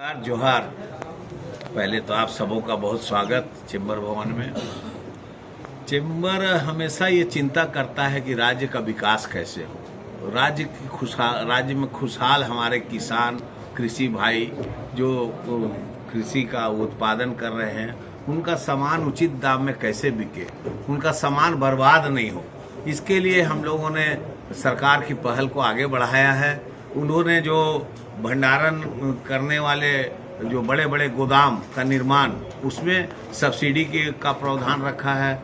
नमस्कार जोहार। पहले तो आप सबों का बहुत स्वागत चेंबर भवन में। चेंबर हमेशा ये चिंता करता है कि राज्य का विकास कैसे हो, राज्य में खुशहाल हमारे किसान कृषि भाई जो कृषि का उत्पादन कर रहे हैं उनका सामान उचित दाम में कैसे बिके, उनका सामान बर्बाद नहीं हो। इसके लिए हम लोगों ने सरकार की पहल को आगे बढ़ाया है। उन्होंने जो भंडारण करने वाले जो बड़े बड़े गोदाम का निर्माण, उसमें सब्सिडी का प्रावधान रखा है।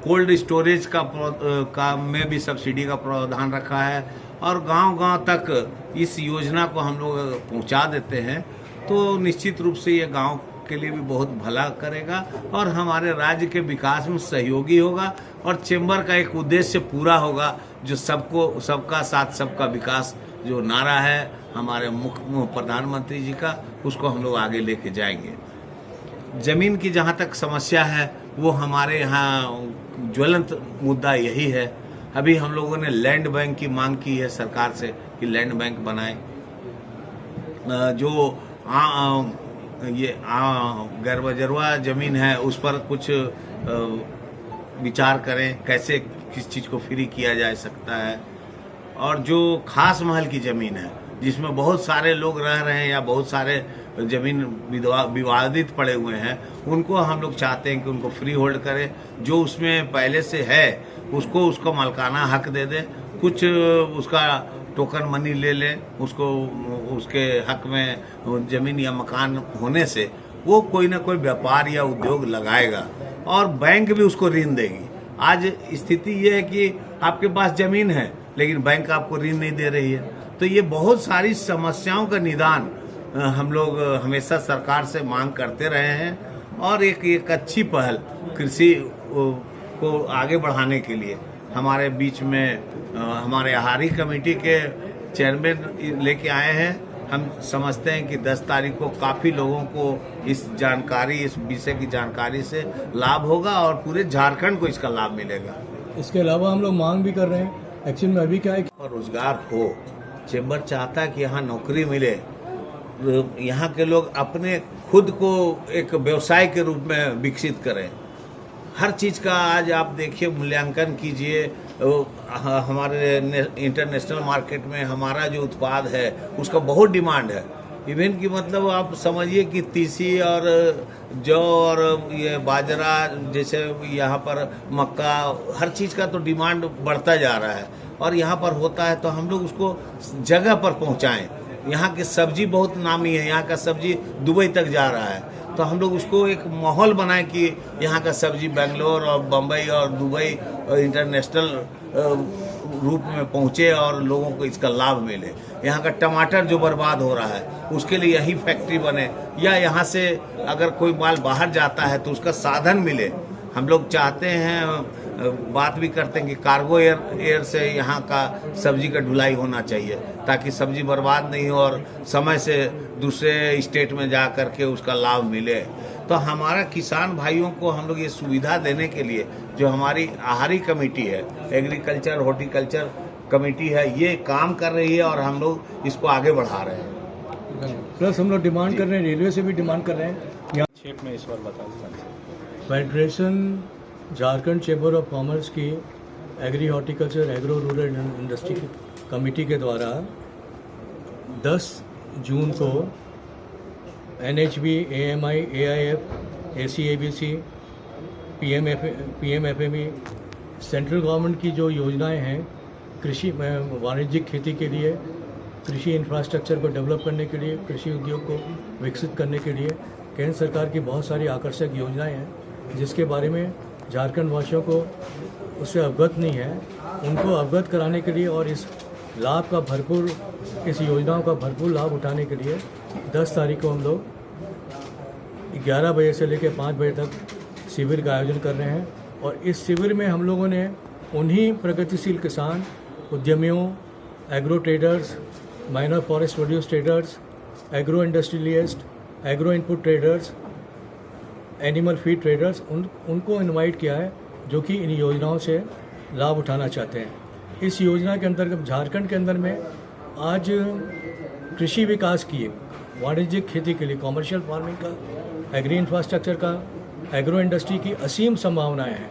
कोल्ड स्टोरेज का में भी सब्सिडी का प्रावधान रखा है और गांव-गांव तक इस योजना को हम लोग पहुंचा देते हैं तो निश्चित रूप से ये गांव के लिए भी बहुत भला करेगा और हमारे राज्य के विकास में सहयोगी होगा और चेंबर का एक उद्देश्य पूरा होगा जो सबका साथ सबका विकास जो नारा है हमारे मुख्य प्रधानमंत्री जी का, उसको हम लोग आगे लेके जाएंगे। जमीन की जहाँ तक समस्या है वो हमारे यहाँ ज्वलंत मुद्दा यही है। अभी हम लोगों ने लैंड बैंक की मांग की है सरकार से कि लैंड बैंक बनाए, जो गैर बजरवा जमीन है उस पर कुछ विचार करें कैसे किस चीज़ को फ्री किया जा सकता है। और जो खास महल की ज़मीन है जिसमें बहुत सारे लोग रह रहे हैं या बहुत सारे ज़मीन विवादित पड़े हुए हैं, उनको हम लोग चाहते हैं कि उनको फ्री होल्ड करें। जो उसमें पहले से है उसको मालकाना हक दे दे, कुछ उसका टोकन मनी ले ले, उसको उसके हक में ज़मीन या मकान होने से वो कोई ना कोई व्यापार या उद्योग लगाएगा और बैंक भी उसको ऋण देगी। आज स्थिति ये है कि आपके पास ज़मीन है लेकिन बैंक आपको ऋण नहीं दे रही है। तो ये बहुत सारी समस्याओं का निदान हम लोग हमेशा सरकार से मांग करते रहे हैं और एक अच्छी पहल कृषि को आगे बढ़ाने के लिए हमारे बीच में हमारे आहारी कमेटी के चेयरमैन लेके आए हैं। हम समझते हैं कि 10 तारीख को काफ़ी लोगों को इस विषय की जानकारी से लाभ होगा और पूरे झारखंड को इसका लाभ मिलेगा। इसके अलावा हम लोग मांग भी कर रहे हैं एक्चुअल में अभी क्या है और रोजगार हो। चेंबर चाहता है कि यहाँ नौकरी मिले, यहाँ के लोग अपने खुद को एक व्यवसाय के रूप में विकसित करें। हर चीज़ का आज आप देखिए मूल्यांकन कीजिए, हमारे इंटरनेशनल मार्केट में हमारा जो उत्पाद है उसका बहुत डिमांड है। इवन की मतलब आप समझिए कि तीसी और जौ और ये बाजरा जैसे यहाँ पर मक्का, हर चीज़ का तो डिमांड बढ़ता जा रहा है और यहाँ पर होता है तो हम लोग उसको जगह पर पहुँचाएं। यहाँ की सब्जी बहुत नामी है, यहाँ का सब्जी दुबई तक जा रहा है तो हम लोग उसको एक माहौल बनाएं कि यहाँ का सब्जी बेंगलोर और बम्बई और दुबई और इंटरनेशनल रूप में पहुँचे और लोगों को इसका लाभ मिले। यहाँ का टमाटर जो बर्बाद हो रहा है उसके लिए यही फैक्ट्री बने या यहाँ से अगर कोई माल बाहर जाता है तो उसका साधन मिले। हम लोग चाहते हैं, बात भी करते हैं कि कार्गो एयर से यहाँ का सब्जी का ढुलाई होना चाहिए ताकि सब्जी बर्बाद नहीं हो और समय से दूसरे स्टेट में जा कर के उसका लाभ मिले। तो हमारा किसान भाइयों को हम लोग ये सुविधा देने के लिए जो हमारी आहारी कमेटी है, एग्रीकल्चर हॉर्टिकल्चर कमेटी है, ये काम कर रही है और हम लोग इसको आगे बढ़ा रहे हैं। प्लस हम लोग डिमांड कर रहे हैं, रेलवे से भी डिमांड कर रहे हैं। यहाँ क्षेत्र में इस बार बता दें federation Jharkhand chamber of commerce की agri horticulture agro rural industry committee के द्वारा 10 जून को NHB, AMI, AIF, ACABC, PMFME central government की जो योजनाएं हैं कृषि में वाणिज्यिक खेती के लिए, कृषि इंफ्रास्ट्रक्चर को डेवलप करने के लिए, कृषि उद्योग को विकसित करने के लिए केंद्र सरकार की बहुत सारी आकर्षक योजनाएं हैं जिसके बारे में झारखंड वासियों को उससे अवगत नहीं है। उनको अवगत कराने के लिए और इस योजनाओं का भरपूर लाभ उठाने के लिए 10 तारीख को हम लोग 11 बजे से लेकर 5 बजे तक शिविर का आयोजन कर रहे हैं और इस शिविर में हम लोगों ने उन्हीं प्रगतिशील किसान, उद्यमियों, agro traders, minor forest produce traders, agro industrialist, agro input traders, animal feed traders उनको इनवाइट किया है जो कि इन योजनाओं से लाभ उठाना चाहते हैं। इस योजना के अंतर्गत झारखंड के अंदर में आज कृषि विकास की वाणिज्यिक खेती के लिए, कॉमर्शियल फार्मिंग का, एग्री इंफ्रास्ट्रक्चर का, एग्रो इंडस्ट्री की असीम संभावनाएं हैं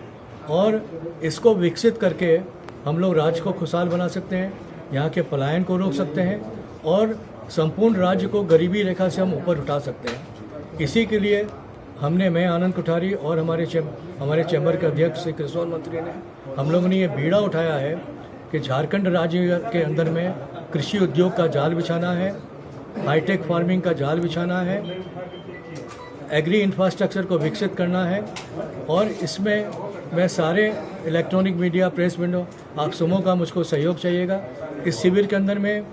और इसको विकसित करके हम लोग राज्य को खुशहाल बना सकते हैं, यहाँ के पलायन को रोक सकते हैं और संपूर्ण राज्य को गरीबी रेखा से हम ऊपर उठा सकते हैं। इसी के लिए मैं आनंद कोठारी और हमारे चैम्बर के अध्यक्ष श्री कृषि मंत्री ने हम लोगों ने ये बीड़ा उठाया है कि झारखंड राज्य के अंदर में कृषि उद्योग का जाल बिछाना है, हाईटेक फार्मिंग का जाल बिछाना है, एग्री इंफ्रास्ट्रक्चर को विकसित करना है और इसमें मैं सारे इलेक्ट्रॉनिक मीडिया, प्रेस विंडो, आप समूह का मुझको सहयोग चाहिएगा। इस शिविर के अंदर में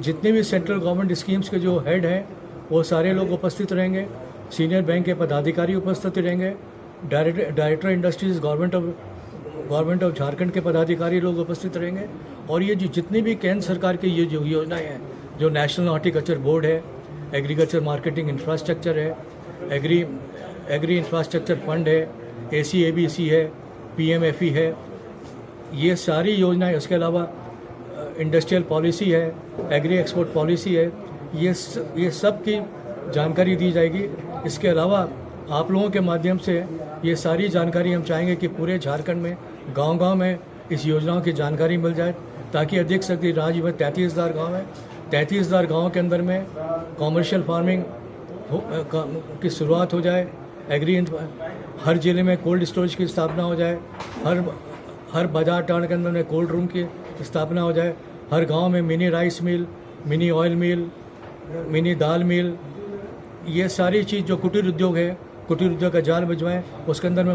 जितने भी सेंट्रल गवर्नमेंट स्कीम्स के जो हेड हैं वो सारे लोग उपस्थित रहेंगे, सीनियर बैंक के पदाधिकारी उपस्थित रहेंगे, director industries government of Jharkhand के पदाधिकारी लोग उपस्थित रहेंगे और ये जो जितनी भी केंद्र सरकार की ये जो योजनाएं हैं, जो नेशनल हॉर्टिकल्चर बोर्ड है, एग्रीकल्चर मार्केटिंग इंफ्रास्ट्रक्चर है, एग्री इंफ्रास्ट्रक्चर फंड है, ACABC है, PMFE है, ये सारी योजनाएं, उसके अलावा इंडस्ट्रियल पॉलिसी है, एग्री एक्सपोर्ट पॉलिसी है, ये सब की जानकारी दी जाएगी। इसके अलावा आप लोगों के माध्यम से ये सारी जानकारी हम चाहेंगे कि पूरे झारखंड में गांव-गांव में इस योजनाओं की जानकारी मिल जाए ताकि अधिक से अधिक राज्य में 33,000 गाँव हैं, 33,000 गाँव के अंदर में कॉमर्शियल फार्मिंग की शुरुआत हो जाए, हर जिले में कोल्ड स्टोरेज की स्थापना हो जाए, हर बाजार टाउन के अंदर में कोल्ड रूम की स्थापना हो जाए, हर गांव में mini rice mill, mini oil mill, mini दाल मिल, ये सारी चीज़ जो कुटीर उद्योग है, कुटीर उद्योग का जाल भिजवाएं, उसके अंदर में